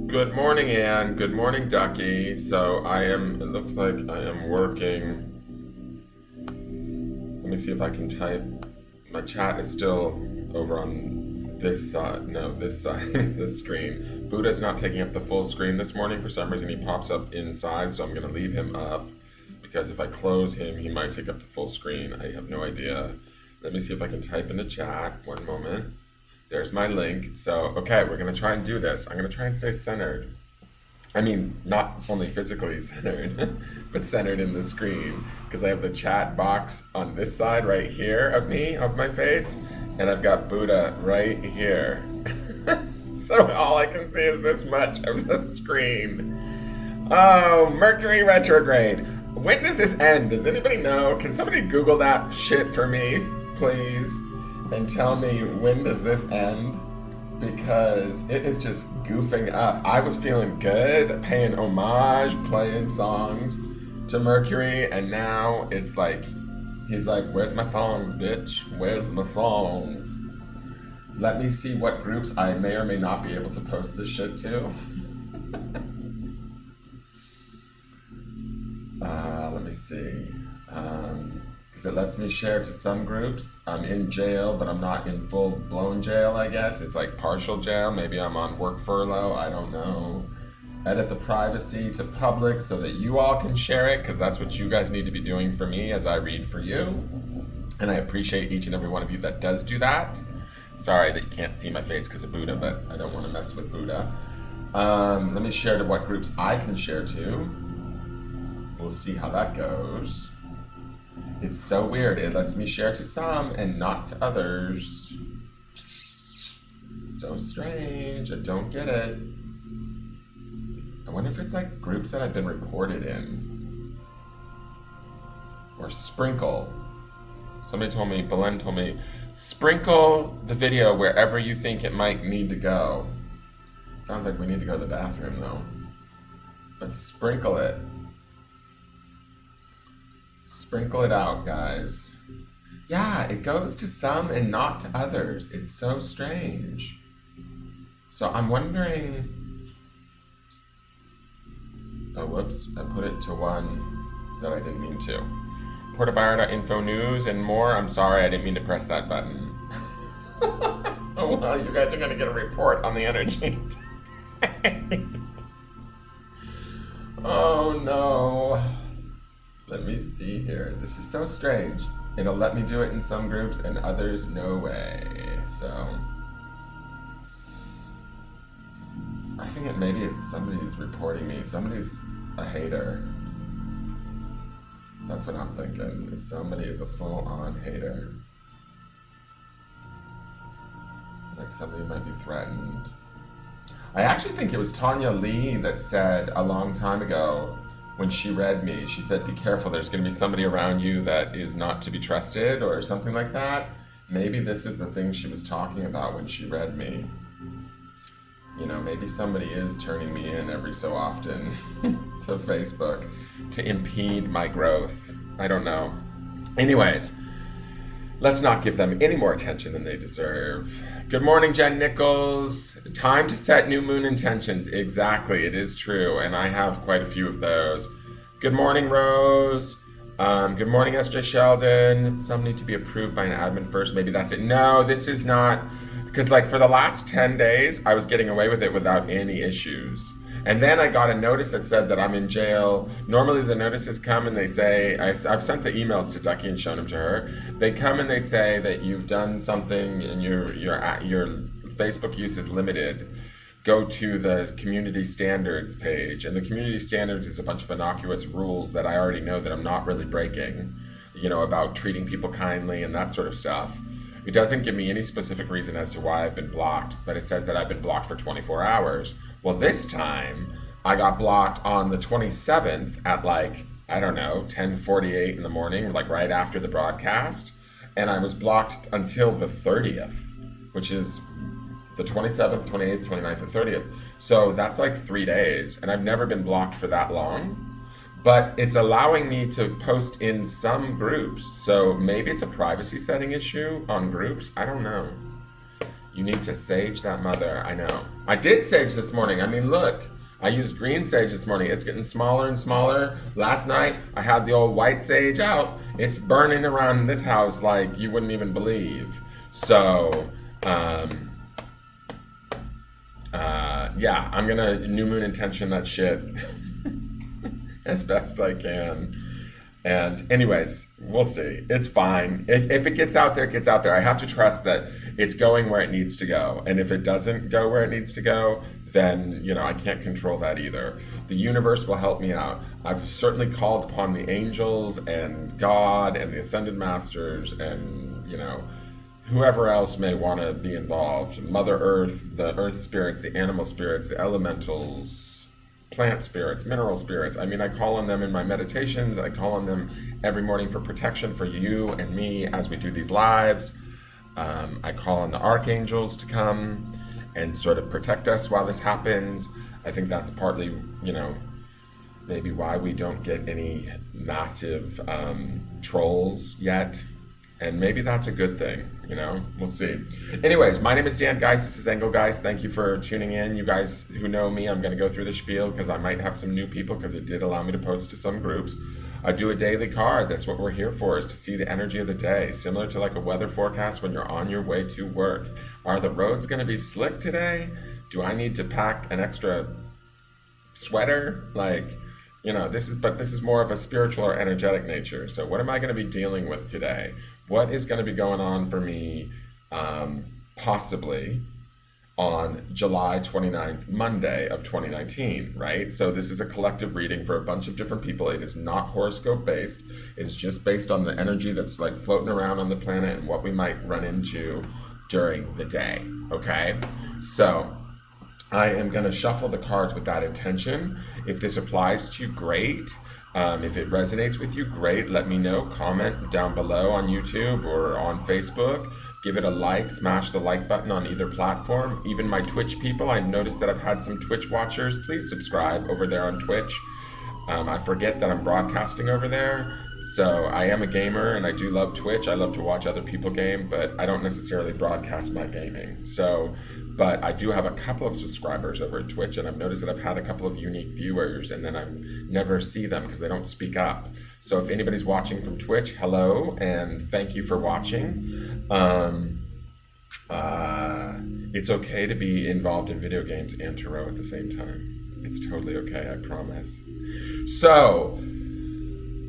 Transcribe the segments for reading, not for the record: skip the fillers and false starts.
Good morning, Anne. Good morning, Ducky. It looks like I am working. Let me see if I can type. My chat is still over on this side. No, this side, this screen. Buddha's not taking up the full screen this morning. For some reason, he pops up in size, so I'm going to leave him up. Because if I close him, he might take up the full screen. I have no idea. Let me see if I can type in the chat. One moment. There's my link. So, okay, we're going to try and do this. I'm going to try and stay centered. I mean, not only physically centered, but centered in the screen. Because I have the chat box on this side right here of me, of my face. And I've got Buddha right here. So all I can see is this much of the screen. Oh, Mercury retrograde. When does this end? Does anybody know? Can somebody Google that shit for me, please? And tell me, when does this end? Because it is just goofing up. I was feeling good, paying homage, playing songs to Mercury, and now it's like, he's like, where's my songs, bitch? Where's my songs? Let me see what groups I may or may not be able to post this shit to. Let me see. Because it lets me share to some groups. I'm in jail, but I'm not in full-blown jail, I guess. It's like partial jail. Maybe I'm on work furlough. I don't know. Edit the privacy to public so that you all can share it, because that's what you guys need to be doing for me as I read for you. And I appreciate each and every one of you that does do that. Sorry that you can't see my face because of Buddha, but I don't want to mess with Buddha. Let me share to what groups I can share to. We'll see how that goes. It's so weird. It lets me share to some and not to others. So strange. I don't get it. I wonder if it's like groups that I've been reported in. Or sprinkle. Somebody told me, Belen told me, sprinkle the video wherever you think it might need to go. Sounds like we need to go to the bathroom though. But sprinkle it. Sprinkle it out, guys. Yeah, it goes to some and not to others. It's so strange. So I'm wondering... Oh, whoops. I put it to one that I didn't mean to. Puerto Vallarta.info news and more. I'm sorry, I didn't mean to press that button. Oh, well, you guys are going to get a report on the energy today. Oh, no. Let me see here. This is so strange. It'll let me do it in some groups and others, no way. So, I think maybe it's somebody's reporting me. Somebody's a hater. That's what I'm thinking. Is somebody is a full-on hater. Like somebody might be threatened. I actually think it was Tanya Lee that said a long time ago, when she read me, she said, be careful, there's going to be somebody around you that is not to be trusted or something like that. Maybe this is the thing she was talking about when she read me. You know, maybe somebody is turning me in every so often to Facebook to impede my growth. I don't know. Anyways, let's not give them any more attention than they deserve. Good morning, Jen Nichols. Time to set new moon intentions. Exactly, it is true, and I have quite a few of those. Good morning, Rose. Good morning, SJ Sheldon. Some need to be approved by an admin first. Maybe that's it. No, this is not, because like for the last 10 days, I was getting away with it without any issues. And then I got a notice that said that I'm in jail. Normally the notices come and they say, I've sent the emails to Ducky and shown them to her. They come and they say that you've done something and your Facebook use is limited. Go to the community standards page. And the community standards is a bunch of innocuous rules that I already know that I'm not really breaking, you know, about treating people kindly and that sort of stuff. It doesn't give me any specific reason as to why I've been blocked, but it says that I've been blocked for 24 hours. Well, this time, I got blocked on the 27th at like, I don't know, 10:48 in the morning, like right after the broadcast. And I was blocked until the 30th, which is the 27th, 28th, 29th, and 30th. So that's like 3 days. And I've never been blocked for that long. But it's allowing me to post in some groups. So maybe it's a privacy setting issue on groups. I don't know. You need to sage that mother. I know. I did sage this morning. I mean, look. I used green sage this morning. It's getting smaller and smaller. Last night, I had the old white sage out. It's burning around this house like you wouldn't even believe. So, yeah, I'm going to new moon intention that shit as best I can. And anyways, we'll see. It's fine. If it gets out there, it gets out there. I have to trust that it's going where it needs to go. And if it doesn't go where it needs to go, then, I can't control that either. The universe will help me out. I've certainly called upon the angels and God and the ascended masters and, whoever else may want to be involved. Mother Earth, the earth spirits, the animal spirits, the elementals, plant spirits, mineral spirits. I mean, I call on them in my meditations. I call on them every morning for protection for you and me as we do these lives. I call on the archangels to come and sort of protect us while this happens. I think that's partly, maybe why we don't get any massive trolls yet. And maybe that's a good thing, we'll see. Anyways, my name is Dan Geist. This is Engelgeist. Thank you for tuning in. You guys who know me, I'm going to go through the spiel because I might have some new people because it did allow me to post to some groups. I do a daily card. That's what we're here for, is to see the energy of the day, similar to like a weather forecast when you're on your way to work. Are the roads going to be slick today? Do I need to pack an extra sweater? This is more of a spiritual or energetic nature. So what am I going to be dealing with today? What is going to be going on for me, possibly on July 29th, Monday of 2019, right? So this is a collective reading for a bunch of different people. It is not horoscope based. It's just based on the energy that's like floating around on the planet and what we might run into during the day, okay? So I am going to shuffle the cards with that intention. If this applies to you, great. If it resonates with you, great. Let me know. Comment down below on YouTube or on Facebook. Give it a like. Smash the like button on either platform. Even my Twitch people, I noticed that I've had some Twitch watchers. Please subscribe over there on Twitch. I forget that I'm broadcasting over there. So I am a gamer and I do love Twitch. I love to watch other people game, but I don't necessarily broadcast my gaming. But I do have a couple of subscribers over at Twitch, and I've noticed that I've had a couple of unique viewers, and then I never see them because they don't speak up. So if anybody's watching from Twitch, hello, and thank you for watching. It's okay to be involved in video games and tarot at the same time. It's totally okay, I promise. So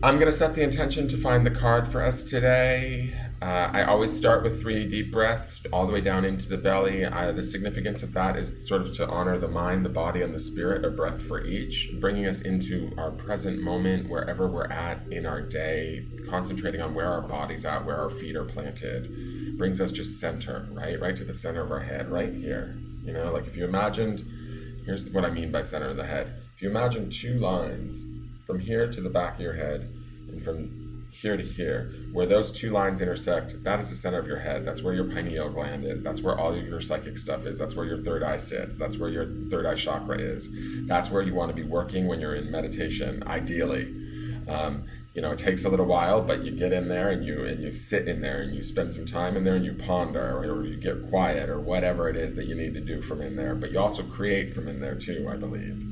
I'm going to set the intention to find the card for us today. I always start with 3 deep breaths all the way down into the belly. The significance of that is sort of to honor the mind, the body, and the spirit, a breath for each, bringing us into our present moment, wherever we're at in our day, concentrating on where our body's at, where our feet are planted, brings us just center, right to the center of our head, right here. Like if you imagined, here's what I mean by center of the head. If you imagine 2 lines from here to the back of your head and from here to here, where those 2 lines intersect, that is the center of your head. That's where your pineal gland is. That's where all of your psychic stuff is. That's where your third eye sits. That's where your third eye chakra is. That's where you want to be working when you're in meditation, ideally. It takes a little while, but you get in there and you sit in there and you spend some time in there and you ponder, or you get quiet, or whatever it is that you need to do from in there. But you also create from in there too, I believe.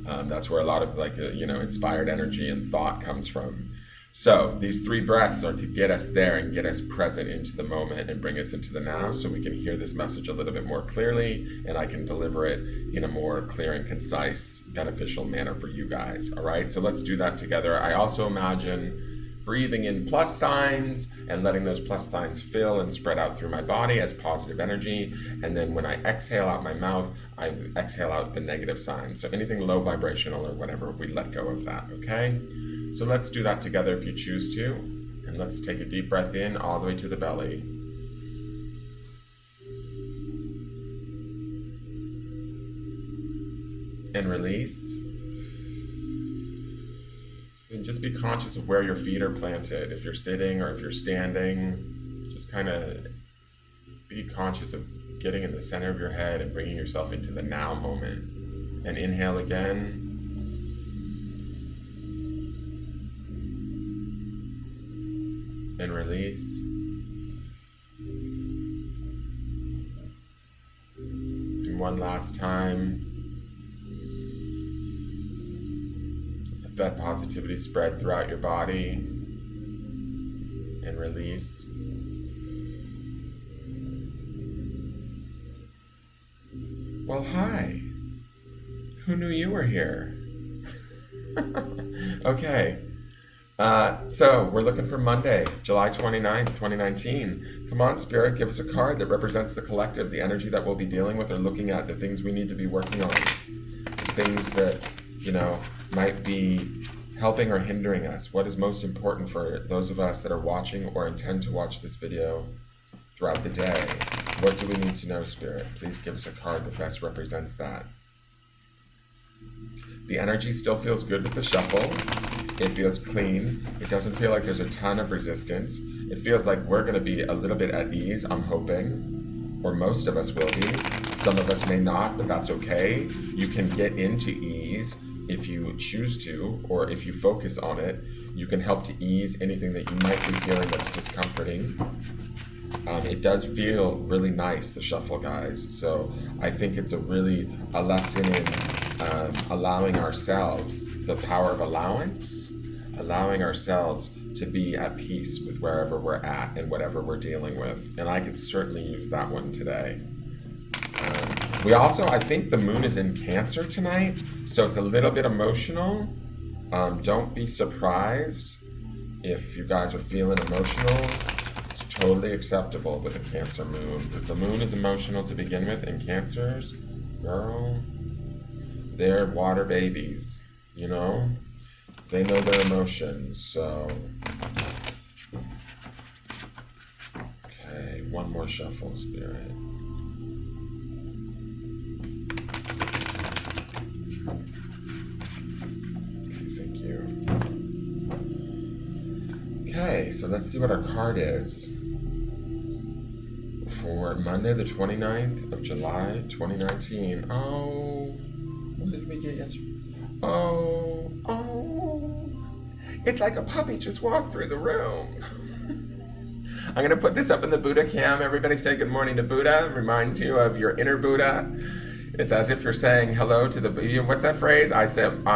That's where a lot of inspired energy and thought comes from. So these 3 breaths are to get us there and get us present into the moment and bring us into the now, so we can hear this message a little bit more clearly and I can deliver it in a more clear and concise, beneficial manner for you guys. All right, so let's do that together. I also imagine breathing in plus signs and letting those plus signs fill and spread out through my body as positive energy. And then when I exhale out my mouth, I exhale out the negative signs. So anything low vibrational or whatever, we let go of that, okay? So let's do that together if you choose to. And let's take a deep breath in all the way to the belly. And release. And just be conscious of where your feet are planted. If you're sitting or if you're standing, just kind of be conscious of getting in the center of your head and bringing yourself into the now moment. And inhale again. And release. one last time. Let that positivity spread throughout your body and release. Well, hi. Who knew you were here? Okay. So we're looking for Monday, July 29th, 2019. Come on, Spirit, give us a card that represents the collective, the energy that we'll be dealing with or looking at, the things we need to be working on, things that, might be helping or hindering us. What is most important for those of us that are watching or intend to watch this video throughout the day? What do we need to know, Spirit? Please give us a card that best represents that. The energy still feels good with the shuffle. It feels clean. It doesn't feel like there's a ton of resistance. It feels like we're going to be a little bit at ease, I'm hoping. Or most of us will be. Some of us may not, but that's okay. You can get into ease if you choose to, or if you focus on it. You can help to ease anything that you might be feeling that's discomforting. It does feel really nice, the shuffle, guys. So I think it's a lesson in allowing ourselves the power of allowance, allowing ourselves to be at peace with wherever we're at and whatever we're dealing with. And I could certainly use that one today. We also, I think the moon is in Cancer tonight, so it's a little bit emotional. Don't be surprised if you guys are feeling emotional. It's totally acceptable with a Cancer moon, because the moon is emotional to begin with, and Cancers, girl, they're water babies, They know their emotions, so. Okay, one more shuffle, Spirit. Thank you. Okay, so let's see what our card is for Monday the 29th of July, 2019. Oh, what did we get yesterday? Oh, it's like a puppy just walked through the room. I'm going to put this up in the Buddha cam. Everybody say good morning to Buddha. It reminds you of your inner Buddha. It's as if you're saying hello to the Buddha. What's that phrase? I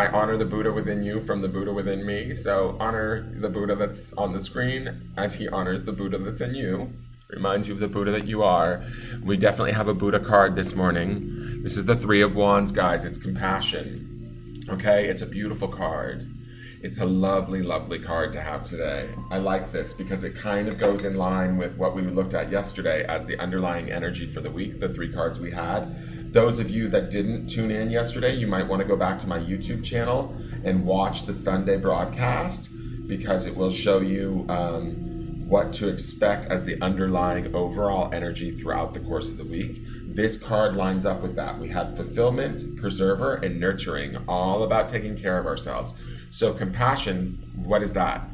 honor the Buddha within you from the Buddha within me. So honor the Buddha that's on the screen as he honors the Buddha that's in you. Reminds you of the Buddha that you are. We definitely have a Buddha card this morning. This is the Three of Wands, guys. It's compassion. Okay? It's a beautiful card. It's a lovely, lovely card to have today. I like this because it kind of goes in line with what we looked at yesterday as the underlying energy for the week, the three cards we had. Those of you that didn't tune in yesterday, you might want to go back to my YouTube channel and watch the Sunday broadcast, because it will show you what to expect as the underlying overall energy throughout the course of the week. This card lines up with that. We had fulfillment, preserver, and nurturing, all about taking care of ourselves. So compassion, what is that?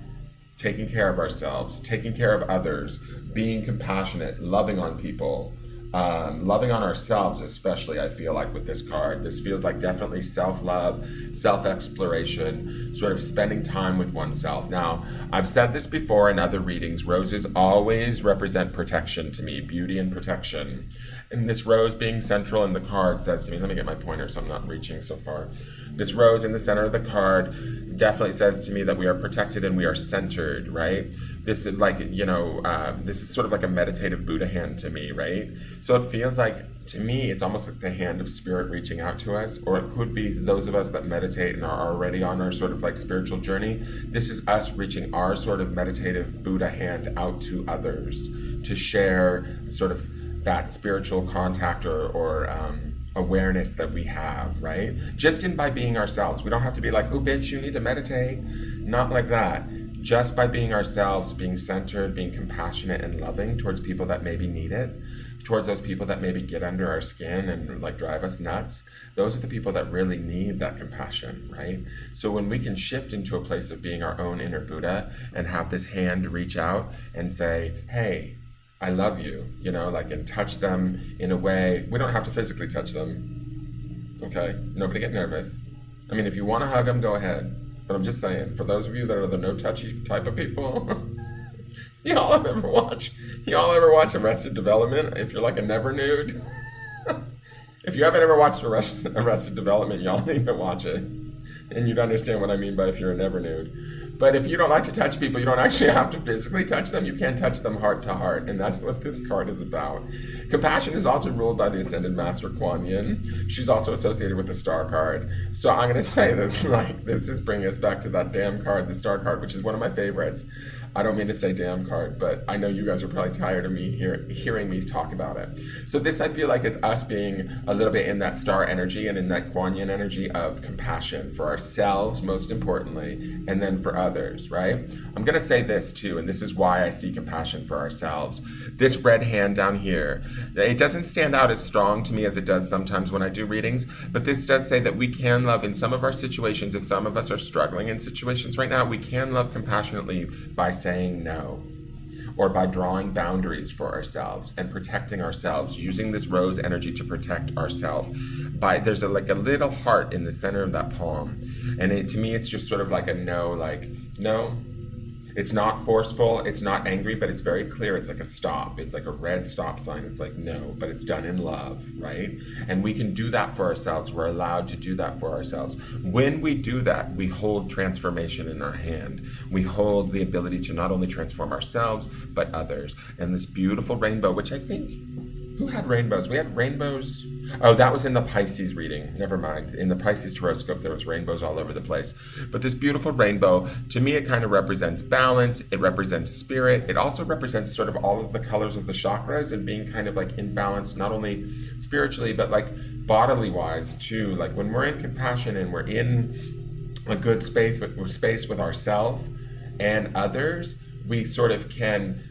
Taking care of ourselves, taking care of others, being compassionate, loving on people, loving on ourselves especially, I feel like, with this card. This feels like definitely self-love, self-exploration, sort of spending time with oneself. Now, I've said this before in other readings, roses always represent protection to me, beauty and protection. And this rose being central in the card says to me, let me get my pointer so I'm not reaching so far. This rose in the center of the card definitely says to me that we are protected and we are centered, right? This is like, this is sort of like a meditative Buddha hand to me, right? So it feels like, to me, it's almost like the hand of spirit reaching out to us, or it could be those of us that meditate and are already on our sort of like spiritual journey. This is us reaching our sort of meditative Buddha hand out to others to share sort of that spiritual contact or awareness that we have, right? Just by being ourselves. We don't have to be like, oh, bitch, you need to meditate. Not like that. Just by being ourselves, being centered, being compassionate and loving towards people that maybe need it, towards those people that maybe get under our skin and like drive us nuts. Those are the people that really need that compassion, right? So when we can shift into a place of being our own inner Buddha and have this hand reach out and say, hey, I love you, and touch them in a way. We don't have to physically touch them, okay? Nobody get nervous. I mean, if you want to hug them, go ahead. But I'm just saying, for those of you that are the no-touchy type of people, y'all ever watch Arrested Development? If you're like a never nude, If you haven't ever watched Arrested Development, y'all need to watch it. And you'd understand what I mean by if you're a never nude. But if you don't like to touch people, you don't actually have to physically touch them. You can touch them heart to heart. And that's what this card is about. Compassion is also ruled by the Ascended Master Kuan Yin. She's also associated with the Star card. So I'm going to say that, like, this is bringing us back to that damn card, the Star card, which is one of my favorites. I don't mean to say damn card, but I know you guys are probably tired of me hearing me talk about it. So this, I feel like, is us being a little bit in that star energy and in that Kuan Yin energy of compassion for ourselves, most importantly, and then for others, right? I'm going to say this too, and this is why I see compassion for ourselves. This red hand down here, it doesn't stand out as strong to me as it does sometimes when I do readings, but this does say that we can love in some of our situations. If some of us are struggling in situations right now, we can love compassionately by saying no, or by drawing boundaries for ourselves and protecting ourselves, using this rose energy to protect ourselves. There's like a little heart in the center of that palm, and to me it's just sort of like a no, like no. It's not forceful, it's not angry, but it's very clear. It's like a stop. It's like a red stop sign. It's like no, but it's done in love, right? And we can do that for ourselves. We're allowed to do that for ourselves. When we do that, we hold transformation in our hand. We hold the ability to not only transform ourselves, but others. And this beautiful rainbow, which I think, who had rainbows? We had rainbows. Oh, that was in the Pisces reading. Never mind. In the Pisces Taroscope, there was rainbows all over the place. But this beautiful rainbow, to me, it kind of represents balance. It represents spirit. It also represents sort of all of the colors of the chakras and being kind of like in balance, not only spiritually, but like bodily wise too. Like when we're in compassion and we're in a good space with ourselves and others, we sort of can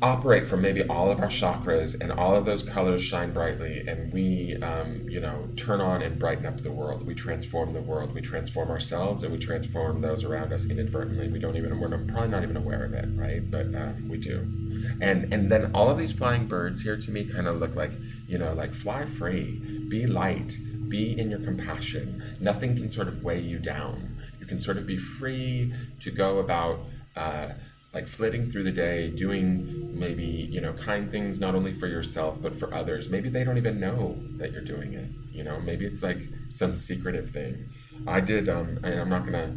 operate from maybe all of our chakras, and all of those colors shine brightly, and we turn on and brighten up the world. We transform the world. We transform ourselves, and we transform those around us inadvertently. We're probably not even aware of it, right? But we do. And then all of these flying birds here to me kind of look like, like fly free, be light, be in your compassion. Nothing can sort of weigh you down. You can sort of be free to go about like flitting through the day, doing maybe, kind things, not only for yourself, but for others. Maybe they don't even know that you're doing it. Maybe it's like some secretive thing. I did, and I'm not gonna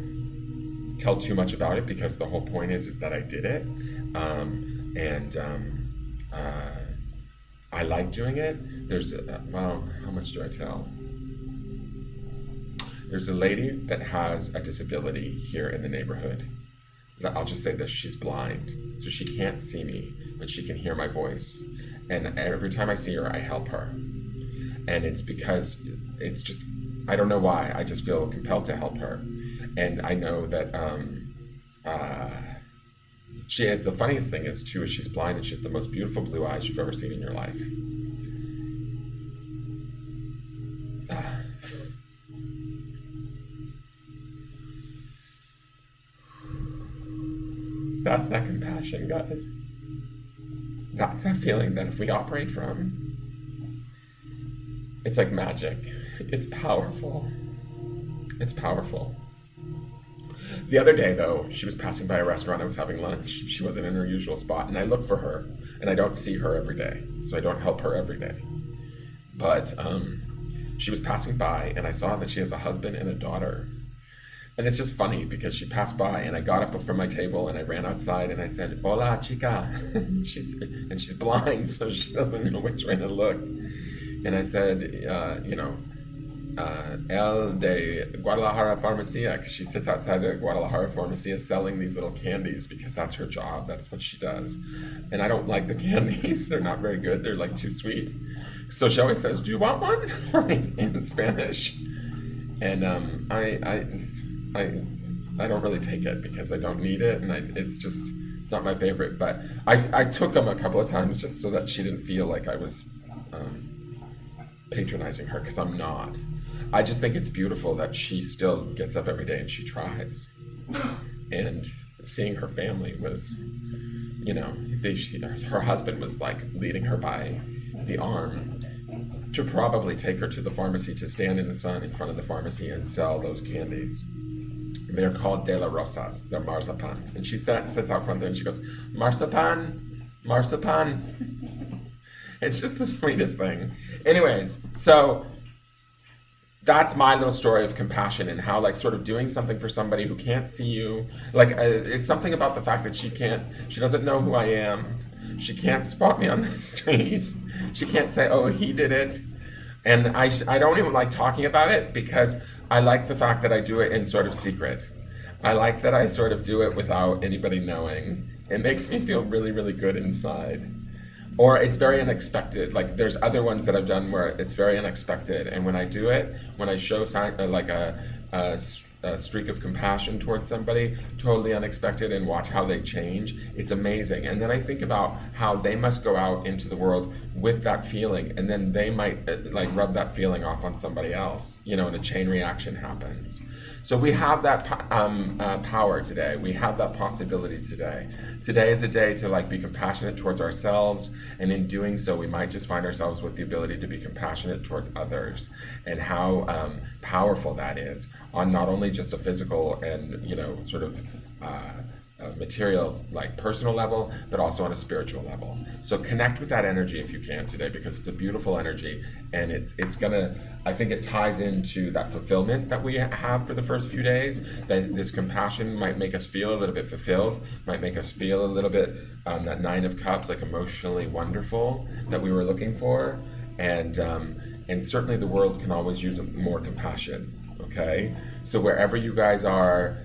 tell too much about it because the whole point is that I did it. I like doing it. There's, how much do I tell? There's a lady that has a disability here in the neighborhood. I'll just say this, she's blind, so she can't see me, but she can hear my voice. And every time I see her, I help her. And it's because it's just, I don't know why, I just feel compelled to help her. And I know that she is, the funniest thing is too, is she's blind and she has the most beautiful blue eyes you've ever seen in your life. That's that compassion, guys. That's that feeling that if we operate from, it's like magic. It's powerful. It's powerful. The other day, though, she was passing by a restaurant. I was having lunch. She wasn't in her usual spot, and I look for her, and I don't see her every day, so I don't help her every day. But she was passing by, and I saw that she has a husband and a daughter. And it's just funny because she passed by, and I got up from my table and I ran outside and I said, "Hola, chica." she's blind, so she doesn't know which way to look. And I said, El de Guadalajara Farmacia, because she sits outside the Guadalajara Farmacia selling these little candies because that's her job. That's what she does. And I don't like the candies. They're not very good. They're like too sweet. So she always says, "Do you want one?" in Spanish. And I don't really take it because I don't need it, and it's not my favorite. But I took them a couple of times just so that she didn't feel like I was patronizing her, because I'm not. I just think it's beautiful that she still gets up every day and she tries. And seeing her family was, her husband was like leading her by the arm to probably take her to the pharmacy to stand in the sun in front of the pharmacy and sell those candies. They're called De La Rosas. They're marzipan. And she sits out front there and she goes, "Marzipan, marzipan." It's just the sweetest thing. Anyways, so that's my little story of compassion and how like sort of doing something for somebody who can't see you. Like it's something about the fact that she doesn't know who I am. She can't spot me on the street. She can't say, oh, he did it. And I don't even like talking about it because I like the fact that I do it in sort of secret. I like that I sort of do it without anybody knowing. It makes me feel really, really good inside. Or it's very unexpected. Like there's other ones that I've done where it's very unexpected. And when I do it, when I show like a streak of compassion towards somebody, totally unexpected, and watch how they change, it's amazing. And then I think about how they must go out into the world with that feeling, and then they might like rub that feeling off on somebody else, and a chain reaction happens. So we have that power today. We have that possibility today. Today is a day to like be compassionate towards ourselves, and in doing so, we might just find ourselves with the ability to be compassionate towards others, and how powerful that is on not only just a physical and sort of material, like personal level, but also on a spiritual level. So connect with that energy if you can today, because it's a beautiful energy, and it's gonna, I think it ties into that fulfillment that we have for the first few days. That this compassion might make us feel a little bit fulfilled, might make us feel a little bit that Nine of Cups, like emotionally wonderful that we were looking for, and certainly the world can always use more compassion. Okay, so wherever you guys are,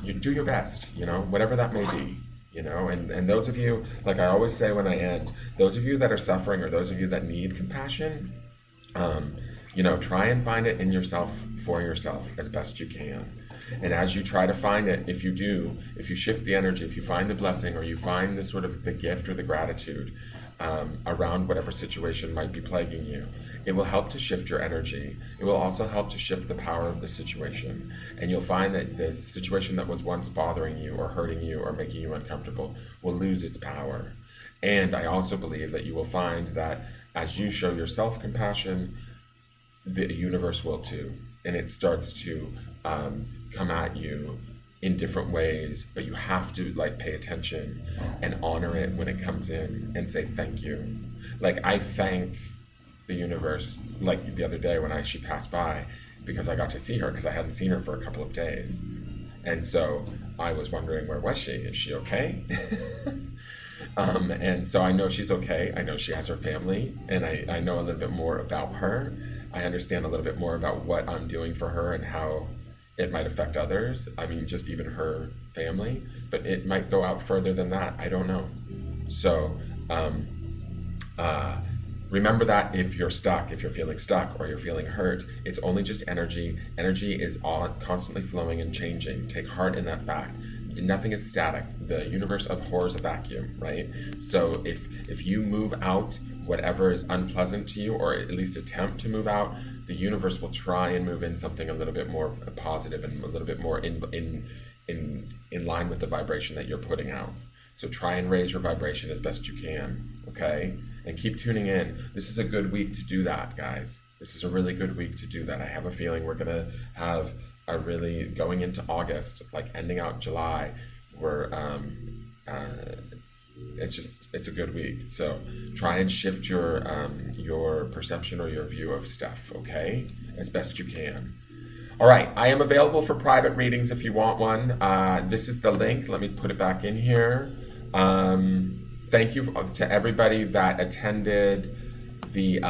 you do your best, whatever that may be, and those of you, like I always say when I end, those of you that are suffering or those of you that need compassion, try and find it in yourself, for yourself, as best you can. And as you try to find it, if you shift the energy, if you find the blessing, or you find the sort of the gift or the gratitude around whatever situation might be plaguing you, it will help to shift your energy. It will also help to shift the power of the situation. And you'll find that the situation that was once bothering you or hurting you or making you uncomfortable will lose its power. And I also believe that you will find that as you show yourself compassion, the universe will too. And it starts to come at you in different ways, but you have to like pay attention and honor it when it comes in and say thank you. Like I thank the universe, like the other day when she passed by, because I got to see her, because I hadn't seen her for a couple of days. And so I was wondering, where was she? Is she okay? And so I know she's okay. I know she has her family, and I know a little bit more about her. I understand a little bit more about what I'm doing for her and how it might affect others. I mean, just even her family, but it might go out further than that. I don't know. So remember that if you're stuck, if you're feeling stuck or you're feeling hurt, it's only just energy. Energy is constantly flowing and changing. Take heart in that fact. Nothing is static. The universe abhors a vacuum, right? So if you move out whatever is unpleasant to you, or at least attempt to move out, the universe will try and move in something a little bit more positive and a little bit more in line with the vibration that you're putting out. So try and raise your vibration as best you can, okay? And keep tuning in. This is a good week to do that, guys. This is a really good week to do that. I have a feeling we're gonna have a really, going into August, like ending out July, we're it's a good week. So try and shift your perception or your view of stuff, okay, as best you can. All right, I am available for private readings if you want one. This is the link. Let me put it back in here. Thank you to everybody that attended the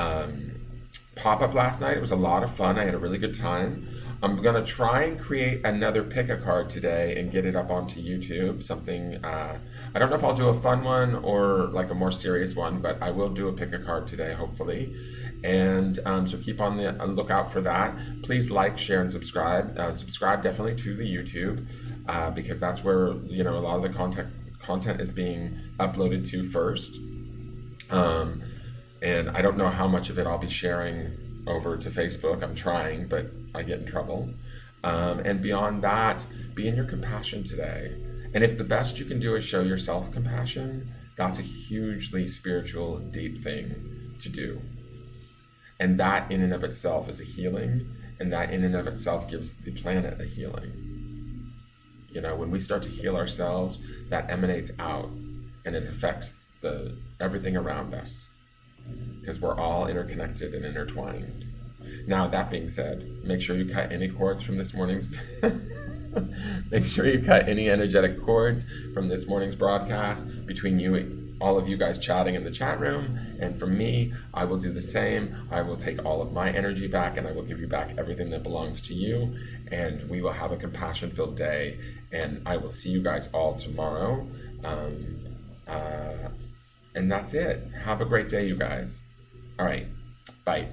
pop-up last night. It was a lot of fun. I had a really good time. I'm going to try and create another pick-a-card today and get it up onto YouTube. Something, I don't know if I'll do a fun one or like a more serious one, but I will do a pick-a-card today, hopefully. And so keep on the lookout for that. Please like, share, and subscribe. Subscribe definitely to the YouTube because that's where, a lot of the content is being uploaded to first. And I don't know how much of it I'll be sharing over to Facebook. I'm trying, but I get in trouble. And beyond that, be in your compassion today. And if the best you can do is show yourself compassion, that's a hugely spiritual, deep thing to do. And that in and of itself is a healing, and that in and of itself gives the planet a healing. When we start to heal ourselves, that emanates out and it affects everything around us, because we're all interconnected and intertwined. Now, that being said, make sure you cut any cords from this morning's make sure you cut any energetic cords from this morning's broadcast between all of you guys chatting in the chat room, and from me, I will do the same. I will take all of my energy back, and I will give you back everything that belongs to you, and we will have a compassion-filled day, and I will see you guys all tomorrow. And that's it. Have a great day, you guys. All right. Bye.